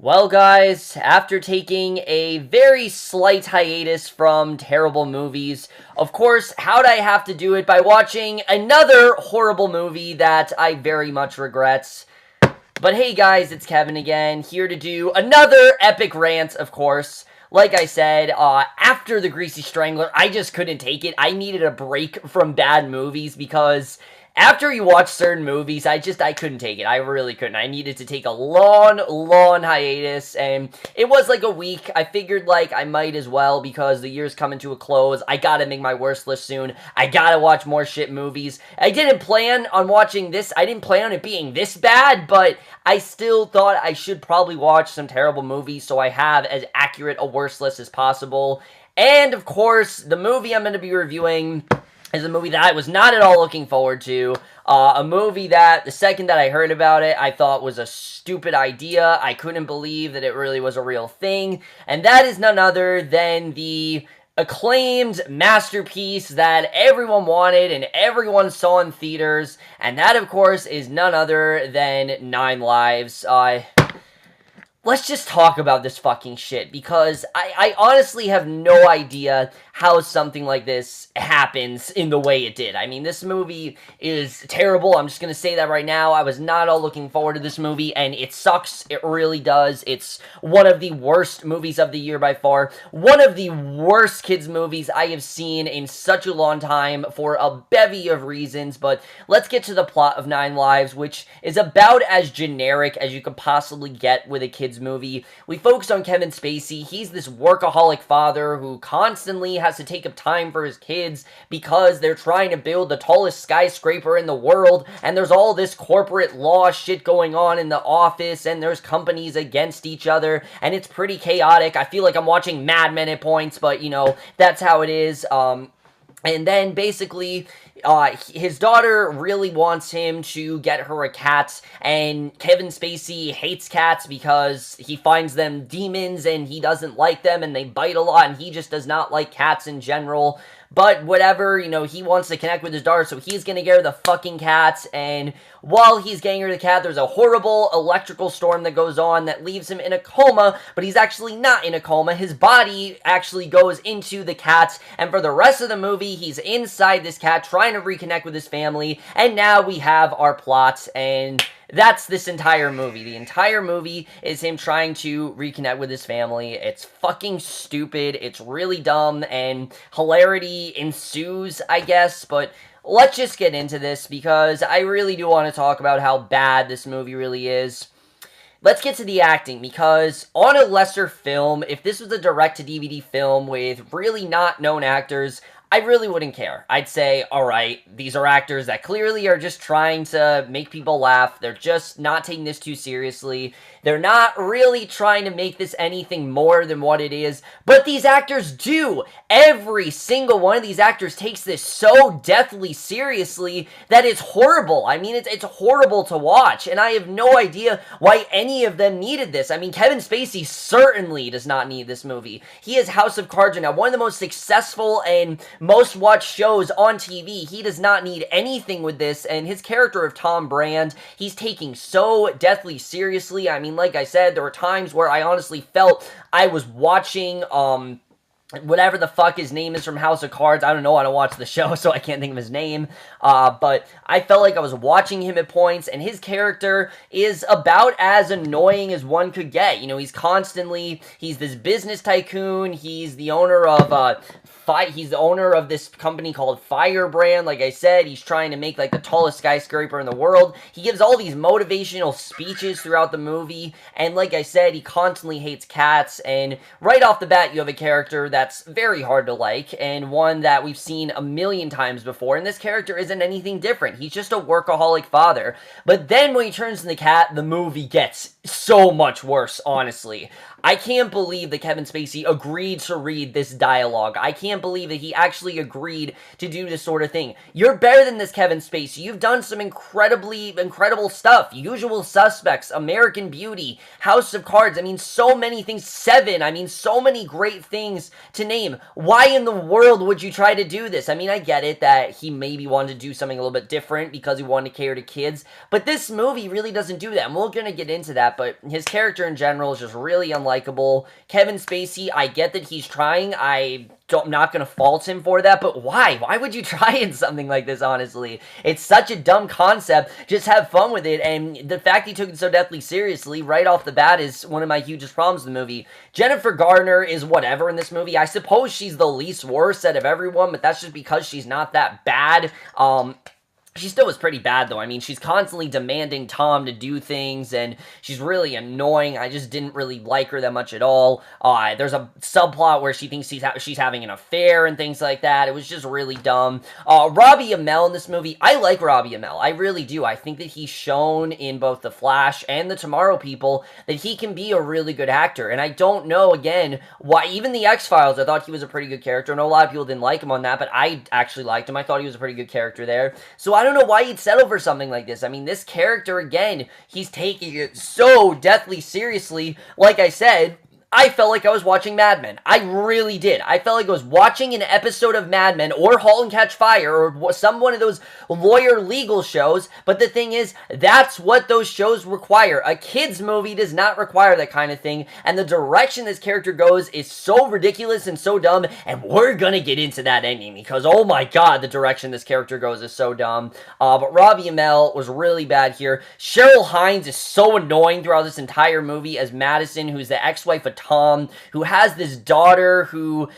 Well, guys, after taking a very slight hiatus from terrible movies, of course, how'd I have to do it? By watching another horrible movie that I very much regret. But hey, guys, it's Kevin again, here to do another epic rant, of course. Like I said, after The Greasy Strangler, I just couldn't take it. I needed a break from bad movies because after you watch certain movies, I couldn't take it. I really couldn't. I needed to take a long hiatus, and it was like a week. I figured, like, I might as well because the year's coming to a close. I gotta make my worst list soon. I gotta watch more shit movies. I didn't plan on watching this. I didn't plan on it being this bad, but I still thought I should probably watch some terrible movies so I have as accurate a worst list as possible. And, of course, the movie I'm going to be reviewing is a movie that I was not at all looking forward to. A movie that, the second that I heard about it, I thought was a stupid idea. I couldn't believe that it really was a real thing. And that is none other than the acclaimed masterpiece that everyone wanted and everyone saw in theaters. And that, of course, is none other than 9 Lives. Let's just talk about this fucking shit, because I honestly have no idea how something like this happens in the way it did. I mean, this movie is terrible. I'm just gonna say that right now. I was not all looking forward to this movie, and it sucks. It really does. It's one of the worst movies of the year by far. One of the worst kids' movies I have seen in such a long time for a bevy of reasons, but let's get to the plot of 9 Lives, which is about as generic as you could possibly get with a kid's movie. We focus on Kevin Spacey. He's this workaholic father who constantly has to take up time for his kids because they're trying to build the tallest skyscraper in the world, and there's all this corporate law shit going on in the office, and there's companies against each other, and it's pretty chaotic. I feel like I'm watching Mad Men at points, but, you know, that's how it is. And then, basically, his daughter really wants him to get her a cat, and Kevin Spacey hates cats because he finds them demons, and he doesn't like them, and they bite a lot, and he just does not like cats in general. But whatever, you know, he wants to connect with his daughter, so he's gonna get her the fucking cat, and while he's getting her the cat, there's a horrible electrical storm that goes on that leaves him in a coma, but he's actually not in a coma. His body actually goes into the cat, and for the rest of the movie, he's inside this cat trying to reconnect with his family, and now we have our plot, and that's this entire movie. The entire movie is him trying to reconnect with his family. It's fucking stupid, it's really dumb, and hilarity ensues, I guess, but let's just get into this, because I really do want to talk about how bad this movie really is. Let's get to the acting, because on a lesser film, if this was a direct-to-DVD film with really not known actors, I really wouldn't care. I'd say, alright, these are actors that clearly are just trying to make people laugh. They're just not taking this too seriously. They're not really trying to make this anything more than what it is. But these actors do! Every single one of these actors takes this so deathly seriously that it's horrible. I mean, it's horrible to watch. And I have no idea why any of them needed this. I mean, Kevin Spacey certainly does not need this movie. He is House of Cards right now, one of the most successful and most watched shows on TV. He does not need anything with this, and his character of Tom Brand, he's taking so deathly seriously. I mean, like I said, there were times where I honestly felt I was watching, whatever the fuck his name is from House of Cards. I don't know, I don't watch the show, so I can't think of his name, but I felt like I was watching him at points, and his character is about as annoying as one could get. You know, he's this business tycoon, he's the owner of, he's the owner of this company called Firebrand. Like I said, he's trying to make, like, the tallest skyscraper in the world. He gives all these motivational speeches throughout the movie, and like I said, he constantly hates cats, and right off the bat, you have a character that's very hard to like, and one that we've seen a million times before, and this character isn't anything different. He's just a workaholic father. But then when he turns into the cat, the movie gets so much worse, honestly. I can't believe that Kevin Spacey agreed to read this dialogue. I can't believe that he actually agreed to do this sort of thing. You're better than this, Kevin Spacey. You've done some incredible stuff. Usual Suspects, American Beauty, House of Cards. I mean, so many things. Seven. I mean, so many great things to name. Why in the world would you try to do this? I mean, I get it that he maybe wanted to do something a little bit different because he wanted to cater to kids, but this movie really doesn't do that, and we're gonna get into that, but his character in general is just really unlikable. Kevin Spacey, I get that he's trying. I'm not going to fault him for that, but why? Why would you try in something like this, honestly? It's such a dumb concept. Just have fun with it, and the fact he took it so deathly seriously right off the bat is one of my hugest problems with the movie. Jennifer Garner is whatever in this movie. I suppose she's the least worst out of everyone, but that's just because she's not that bad. She still was pretty bad, though. I mean, she's constantly demanding Tom to do things, and she's really annoying. I just didn't really like her that much at all. There's a subplot where she thinks she's having an affair and things like that. It was just really dumb. Robbie Amell in this movie, I like Robbie Amell. I really do. I think that he's shown in both The Flash and The Tomorrow People that he can be a really good actor, and I don't know, again, why. Even The X-Files, I thought he was a pretty good character. I know a lot of people didn't like him on that, but I actually liked him. I thought he was a pretty good character there. So I don't know why he'd settle for something like this. I mean, this character, again, he's taking it so deathly seriously. Like I said, I felt like I was watching Mad Men. I really did. I felt like I was watching an episode of Mad Men or *Halt and Catch Fire* or one of those lawyer legal shows, but the thing is, that's what those shows require. A kid's movie does not require that kind of thing, and the direction this character goes is so ridiculous and so dumb, and we're gonna get into that ending, because oh my god, the direction this character goes is so dumb. But Robbie Amell was really bad here. Cheryl Hines is so annoying throughout this entire movie as Madison, who's the ex-wife of Tom, who has this daughter who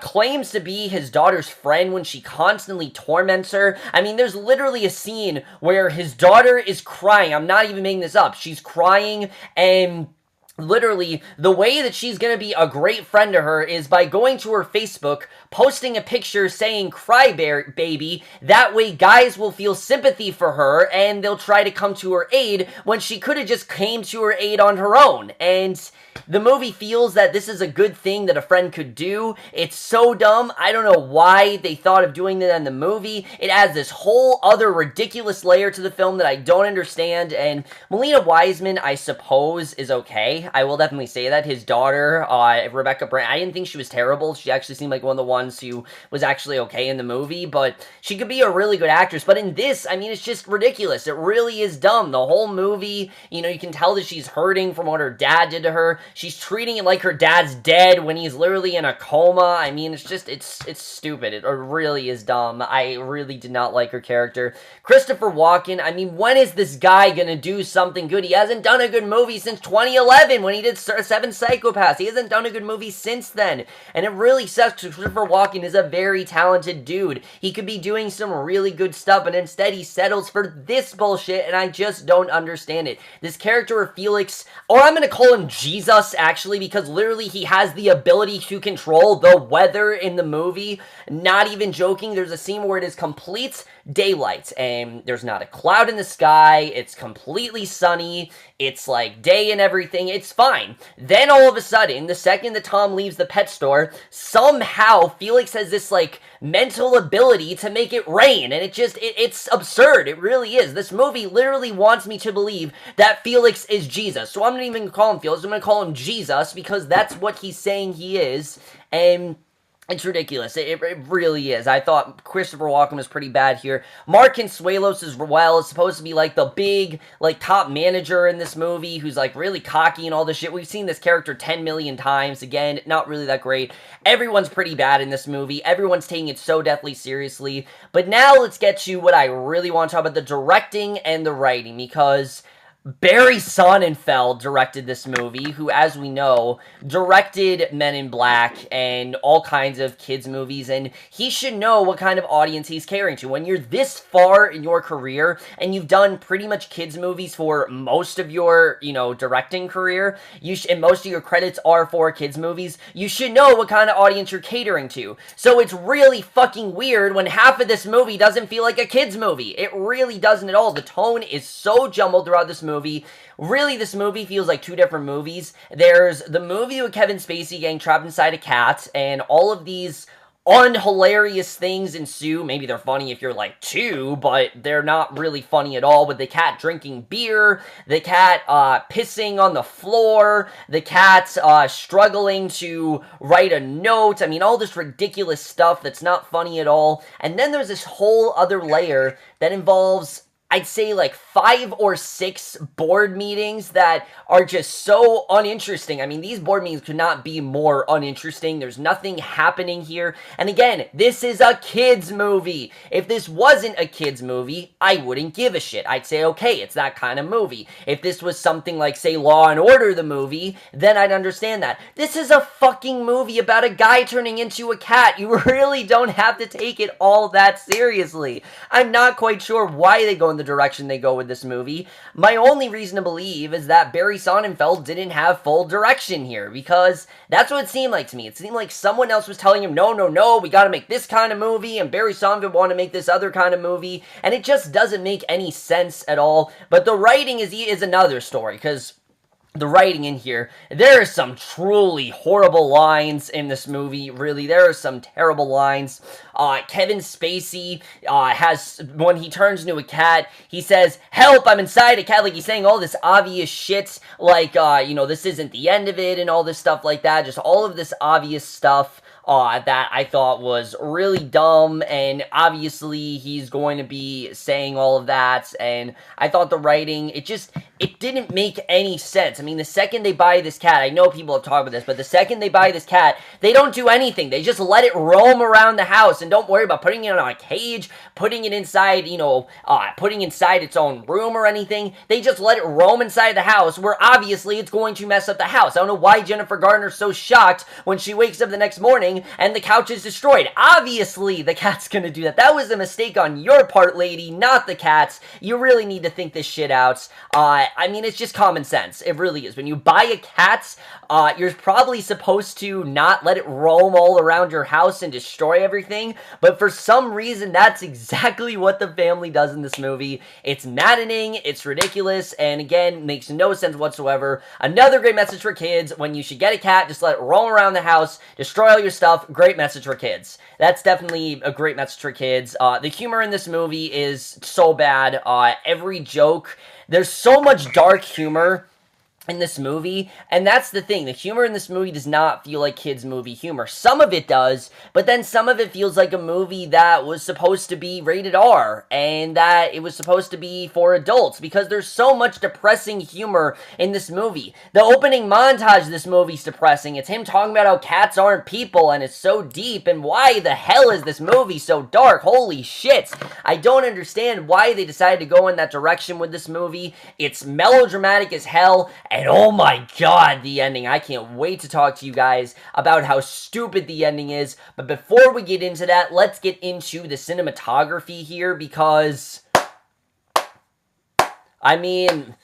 claims to be his daughter's friend when she constantly torments her. I mean, there's literally a scene where his daughter is crying. I'm not even making this up. She's crying, and literally, the way that she's gonna be a great friend to her is by going to her Facebook, posting a picture saying "cry baby." That way guys will feel sympathy for her and they'll try to come to her aid when she could have just came to her aid on her own. And the movie feels that this is a good thing that a friend could do. It's so dumb. I don't know why they thought of doing that in the movie. It adds this whole other ridiculous layer to the film that I don't understand. And Melina Wiseman, I suppose, is okay. I will definitely say that. His daughter, Rebecca Brand, I didn't think she was terrible. She actually seemed like one of the ones who was actually okay in the movie. But she could be a really good actress. But in this, I mean, it's just ridiculous. It really is dumb. The whole movie, you know, you can tell that she's hurting from what her dad did to her. She's treating it like her dad's dead when he's literally in a coma. I mean, it's just, it's stupid. It really is dumb. I really did not like her character. Christopher Walken, I mean, when is this guy gonna do something good? He hasn't done a good movie since 2011 when he did Seven Psychopaths. He hasn't done a good movie since then. And it really sucks because Christopher Walken is a very talented dude. He could be doing some really good stuff, and instead he settles for this bullshit, and I just don't understand it. This character of Felix, or I'm gonna call him Jesus, actually, because literally he has the ability to control the weather in the movie. Not even joking, there's a scene where it is complete daylight, and there's not a cloud in the sky, it's completely sunny, it's like day and everything, it's fine. Then all of a sudden, the second that Tom leaves the pet store, somehow Felix has this like mental ability to make it rain, and it's absurd. It really is. This movie literally wants me to believe that Felix is Jesus. So I'm not even gonna call him Felix, I'm gonna call him Jesus, because that's what he's saying he is, and it's ridiculous. It really is. I thought Christopher Walken was pretty bad here. Mark Consuelos as well is supposed to be like the big, like, top manager in this movie who's like really cocky and all this shit. We've seen this character 10 million times. Again, not really that great. Everyone's pretty bad in this movie. Everyone's taking it so deathly seriously. But now let's get to what I really want to talk about, the directing and the writing, because Barry Sonnenfeld directed this movie, who, as we know, directed Men in Black and all kinds of kids' movies, and he should know what kind of audience he's catering to. When you're this far in your career, and you've done pretty much kids' movies for most of your, you know, directing career, and most of your credits are for kids' movies, you should know what kind of audience you're catering to. So it's really fucking weird when half of this movie doesn't feel like a kids' movie. It really doesn't at all. The tone is so jumbled throughout this movie. movie. Really, this movie feels like two different movies. There's the movie with Kevin Spacey getting trapped inside a cat, and all of these unhilarious things ensue. Maybe they're funny if you're like 2, but they're not really funny at all, with the cat drinking beer, the cat pissing on the floor, the cat struggling to write a note. I mean, all this ridiculous stuff that's not funny at all. And then there's this whole other layer that involves, I'd say, like 5 or 6 board meetings that are just so uninteresting. I mean, these board meetings could not be more uninteresting. There's nothing happening here. And again, this is a kid's movie. If this wasn't a kid's movie, I wouldn't give a shit. I'd say, okay, it's that kind of movie. If this was something like, say, Law and Order, the movie, then I'd understand that. This is a fucking movie about a guy turning into a cat. You really don't have to take it all that seriously. I'm not quite sure why they go in the direction they go with this movie. My only reason to believe is that Barry Sonnenfeld didn't have full direction here, because that's what it seemed like to me. It seemed like someone else was telling him, no, we gotta make this kind of movie, and Barry Sonnenfeld wanted to make this other kind of movie, and it just doesn't make any sense at all. But the writing is another story, because the writing in here, there are some truly horrible lines in this movie. Really, there are some terrible lines. Kevin Spacey has, when he turns into a cat, he says, "Help, I'm inside a cat." Like, he's saying all this obvious shit, like, this isn't the end of it, and all this stuff like that. Just all of this obvious stuff that I thought was really dumb, and obviously he's going to be saying all of that, and I thought the writing, it didn't make any sense. I mean, the second they buy this cat, I know people have talked about this, but the second they buy this cat, they don't do anything. They just let it roam around the house, and don't worry about putting it in a cage, putting it inside, putting inside its own room or anything. They just let it roam inside the house, where obviously it's going to mess up the house. I don't know why Jennifer Garner's so shocked when she wakes up the next morning and the couch is destroyed. Obviously, the cat's gonna do that. That was a mistake on your part, lady, not the cat's. You really need to think this shit out. I mean, it's just common sense. It really is. When you buy a cat, you're probably supposed to not let it roam all around your house and destroy everything, but for some reason, that's exactly what the family does in this movie. It's maddening, it's ridiculous, and again, makes no sense whatsoever. Another great message for kids: when you should get a cat, just let it roam around the house, destroy all your stuff. Great message for kids. That's definitely a great message for kids. The humor in this movie is so bad. Every joke, there's so much dark humor in this movie, and that's the thing. The humor in this movie does not feel like kids' movie humor. Some of it does, but then some of it feels like a movie that was supposed to be rated R, and that it was supposed to be for adults, because there's so much depressing humor in this movie. The opening montage of this movie's depressing. It's him talking about how cats aren't people, and it's so deep, and why the hell is this movie so dark? Holy shit. I don't understand why they decided to go in that direction with this movie. It's melodramatic as hell, and oh my god, the ending. I can't wait to talk to you guys about how stupid the ending is. But before we get into that, let's get into the cinematography here, because, I mean,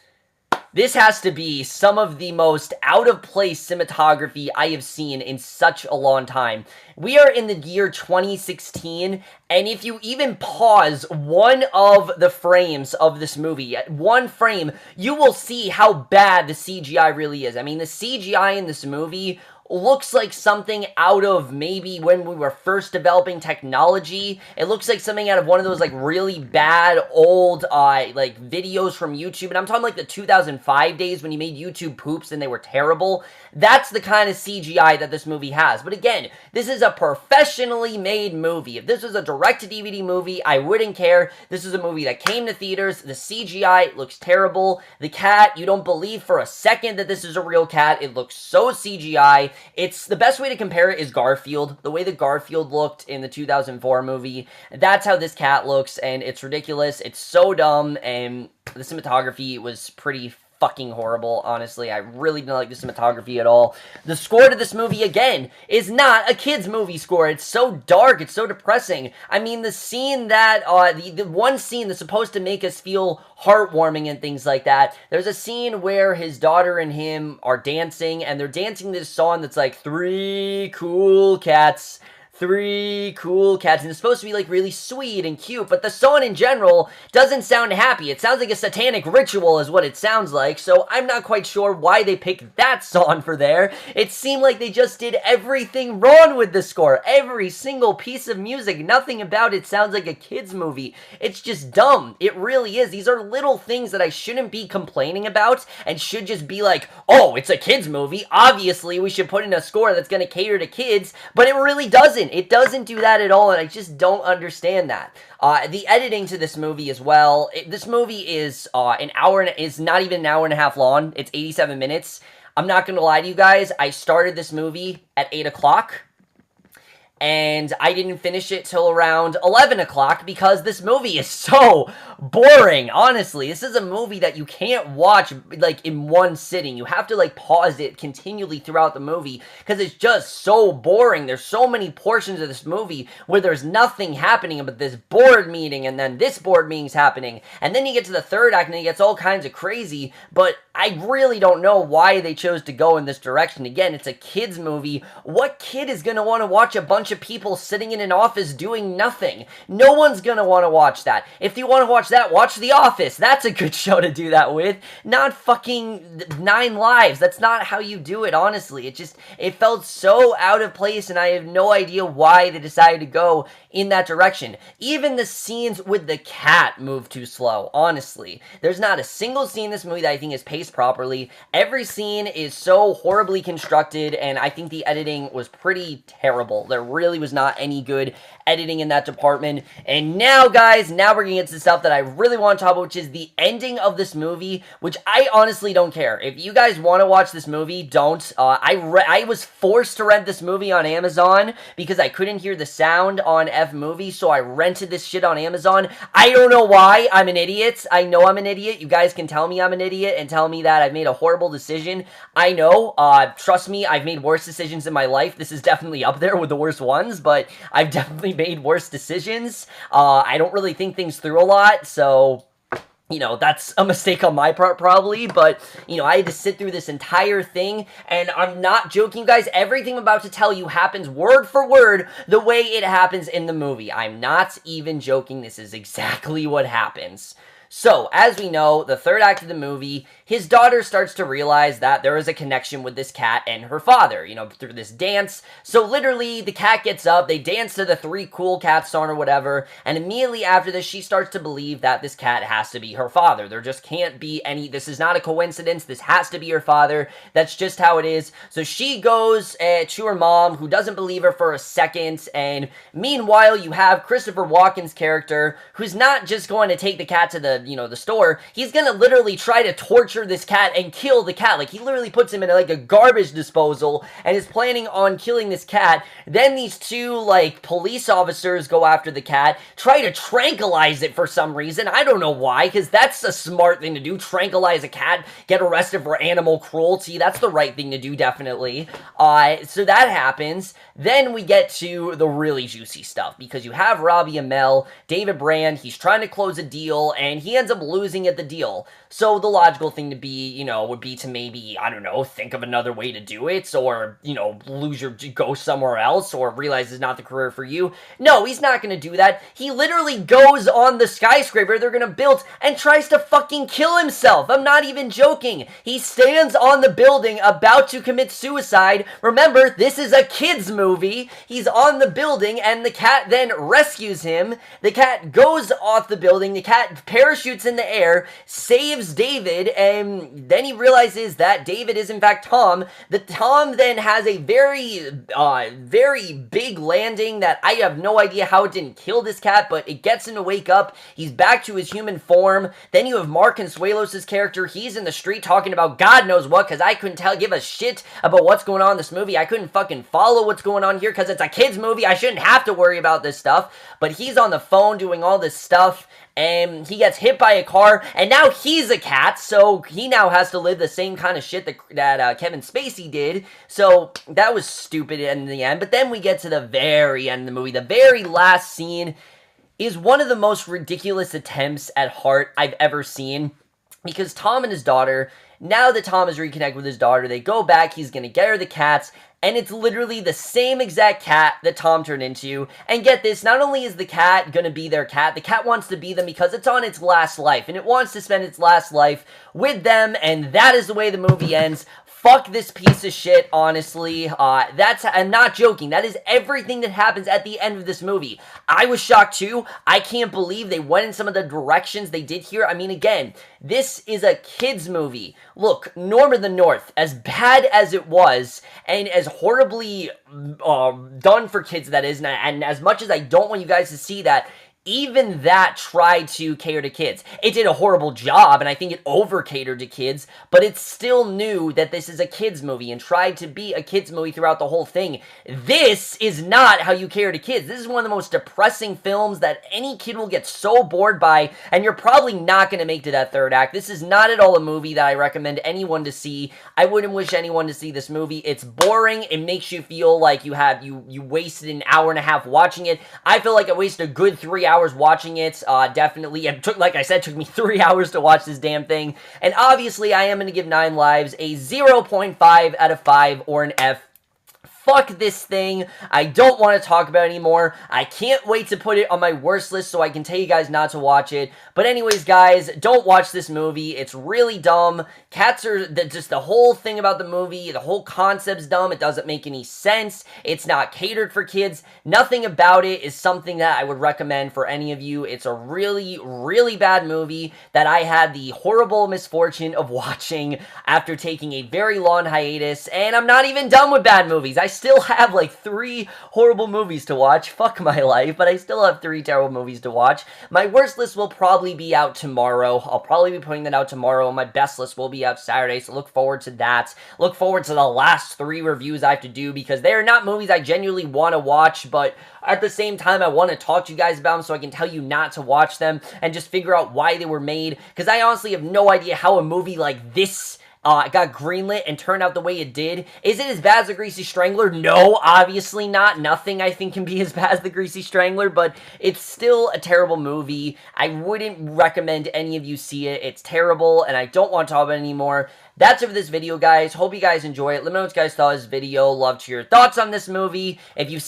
this has to be some of the most out-of-place cinematography I have seen in such a long time. We are in the year 2016, and if you even pause one of the frames of this movie, at one frame, you will see how bad the CGI really is. I mean, the CGI in this movie looks like something out of maybe when we were first developing technology. It looks like something out of one of those, like, really bad old, videos from YouTube. And I'm talking like the 2005 days when you made YouTube poops and they were terrible. That's the kind of CGI that this movie has. But again, this is a professionally made movie. If this was a direct-to-DVD movie, I wouldn't care. This is a movie that came to theaters. The CGI looks terrible. The cat, you don't believe for a second that this is a real cat. It looks so CGI. It's the best way to compare it is Garfield. The way that Garfield looked in the 2004 movie, that's how this cat looks, and it's ridiculous. It's so dumb, and the cinematography was pretty fucking horrible, honestly. I really didn't like the cinematography at all. The score to this movie, again, is not a kid's movie score. It's so dark, it's so depressing. I mean, the scene that, the one scene that's supposed to make us feel heartwarming and things like that, there's a scene where his daughter and him are dancing, and they're dancing this song that's like, 3 cool cats, 3 cool cats, and it's supposed to be like really sweet and cute, but the song in general doesn't sound happy. It sounds like a satanic ritual is what it sounds like, so I'm not quite sure why they picked that song for there. It seemed like they just did everything wrong with the score. Every single piece of music, nothing about it sounds like a kid's movie. It's just dumb. It really is. These are little things that I shouldn't be complaining about and should just be like, oh, it's a kid's movie. Obviously, we should put in a score that's going to cater to kids, but it really doesn't. It doesn't do that at all, and I just don't understand that. The editing to this movie as well. This movie is is not even an hour and a half long. It's 87 minutes. I'm not going to lie to you guys. I started this movie at 8 o'clock. And I didn't finish it till around 11 o'clock because this movie is so boring, honestly. This is a movie that you can't watch, like, in one sitting. You have to, like, pause it continually throughout the movie because it's just so boring. There's so many portions of this movie where there's nothing happening but this board meeting, and then this board meeting's happening. And then you get to the third act, and it gets all kinds of crazy, but I really don't know why they chose to go in this direction. Again, it's a kid's movie. What kid is going to want to watch a bunch of people sitting in an office doing nothing? No one's going to want to watch that. If you want to watch that, watch The Office. That's a good show to do that with. Not fucking 9 Lives. That's not how you do it, honestly. It felt so out of place, and I have no idea why they decided to go in that direction. Even the scenes with the cat move too slow, honestly. There's not a single scene in this movie that I think is paced properly. Every scene is so horribly constructed, and I think the editing was pretty terrible. There really was not any good editing in that department. And now, guys, now we're gonna get to the stuff that I really want to talk about, which is the ending of this movie, which I honestly don't care. If you guys want to watch this movie, don't. I was forced to rent this movie on Amazon because I couldn't hear the sound on F-Movie, so I rented this shit on Amazon. I don't know why. I'm an idiot. I know I'm an idiot. You guys can tell me I'm an idiot and tell me that I've made a horrible decision. I know. Trust me, I've made worse decisions in my life. This is definitely up there with the worst ones, but I've definitely made worse decisions. I don't really think things through a lot, so you know, that's a mistake on my part probably, but, you know, I had to sit through this entire thing, and I'm not joking, you guys. Everything I'm about to tell you happens word for word the way it happens in the movie. I'm not even joking. This is exactly what happens. So, as we know, the third act of the movie, his daughter starts to realize that there is a connection with this cat and her father, you know, through this dance. So, literally, the cat gets up, they dance to the 3 Cool Cats song or whatever, and immediately after this, she starts to believe that this cat has to be her father. There just can't be any, this is not a coincidence, this has to be her father. That's just how it is. So, she goes to her mom, who doesn't believe her for a second, and meanwhile, you have Christopher Walken's character, who's not just going to take the cat to the, you know, the store. He's gonna literally try to torture this cat and kill the cat. Like, he literally puts him in like a garbage disposal and is planning on killing this cat. Then these 2 like police officers go after the cat, try to tranquilize it for some reason. I don't know why, because that's a smart thing to do. Tranquilize a cat, get arrested for animal cruelty. That's the right thing to do, definitely. So that happens. Then we get to the really juicy stuff, because you have Robbie Amell, David Brand, he's trying to close a deal, and he ends up losing at the deal. So the logical thing to be, you know, would be to maybe, I don't know, think of another way to do it, or, you know, go somewhere else, or realize it's not the career for you. No, he's not gonna do that. He literally goes on the skyscraper they're gonna build and tries to fucking kill himself. I'm not even joking. He stands on the building about to commit suicide. Remember, this is a kid's movie. He's on the building, and the cat then rescues him. The cat goes off the building. The cat parachutes in the air, saves David, and then he realizes that David is in fact Tom. The Tom then has a very big landing that I have no idea how it didn't kill this cat, but it gets him to wake up. He's back to his human form. Then you have Mark Consuelos' character. He's in the street talking about God knows what, because I couldn't give a shit about what's going on in this movie. I couldn't fucking follow what's going on here, because it's a kid's movie. I shouldn't have to worry about this stuff. But he's on the phone doing all this stuff, and he gets hit by a car, and now he's a cat, so he now has to live the same kind of shit that Kevin Spacey did. So that was stupid in the end. But then we get to the very end of the movie. The very last scene is one of the most ridiculous attempts at heart I've ever seen. because Tom and his daughter, now that Tom is reconnected with his daughter, they go back, he's gonna get her the cats, and it's literally the same exact cat that Tom turned into. And get this, not only is the cat gonna be their cat, the cat wants to be them because it's on its last life, and it wants to spend its last life with them, and that is the way the movie ends. Fuck this piece of shit, honestly. I'm not joking. That is everything that happens at the end of this movie. I was shocked too. I can't believe they went in some of the directions they did here. I mean, again, this is a kid's movie. Look, Norm of the North, as bad as it was, and as horribly done for kids that is, and as much as I don't want you guys to see that, even that tried to cater to kids. It did a horrible job, and I think it over-catered to kids, but it still knew that this is a kids movie and tried to be a kids movie throughout the whole thing. This is not how you cater to kids. This is one of the most depressing films that any kid will get so bored by, and you're probably not going to make to that third act. This is not at all a movie that I recommend anyone to see. I wouldn't wish anyone to see this movie. It's boring. It makes you feel like you wasted an hour and a half watching it. I feel like I wasted a good 3 hours watching it. Definitely. It took, like I said, took me 3 hours to watch this damn thing. And obviously, I am going to give 9 Lives a 0.5 out of 5 or an F. Fuck this thing. I don't want to talk about it anymore. I can't wait to put it on my worst list so I can tell you guys not to watch it. But anyways, guys, don't watch this movie. It's really dumb. Cats are, just the whole thing about the movie, the whole concept's dumb. It doesn't make any sense. It's not catered for kids. Nothing about it is something that I would recommend for any of you. It's a really, really bad movie that I had the horrible misfortune of watching after taking a very long hiatus. And I'm not even done with bad movies. I still have like 3 horrible movies to watch. Fuck my life, but I still have 3 terrible movies to watch. My worst list will probably be out tomorrow. I'll probably be putting that out tomorrow, and my best list will be out Saturday, so look forward to that. Look forward to the last 3 reviews I have to do, because they are not movies I genuinely want to watch, but at the same time, I want to talk to you guys about them so I can tell you not to watch them and just figure out why they were made, because I honestly have no idea how a movie like this got greenlit and turned out the way it did. Is it as bad as The Greasy Strangler? No, obviously not. Nothing, I think, can be as bad as The Greasy Strangler, but it's still a terrible movie. I wouldn't recommend any of you see it. It's terrible, and I don't want to talk about it anymore. That's it for this video, guys. Hope you guys enjoy it. Let me know what you guys thought of this video. Love to hear your thoughts on this movie. If you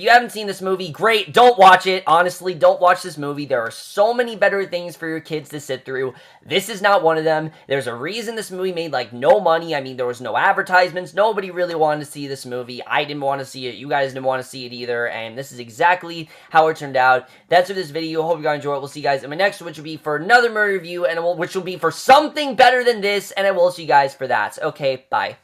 haven't seen this movie, great. Don't watch it. Honestly, don't watch this movie. There are so many better things for your kids to sit through. This is not one of them. There's a reason this movie made, like, no money. I mean, there was no advertisements. Nobody really wanted to see this movie. I didn't want to see it. You guys didn't want to see it either. And this is exactly how it turned out. That's it for this video. Hope you guys enjoy it. We'll see you guys in my next one, which will be for another movie review, and which will be for something better than this, and I will see you guys for that. Okay, bye.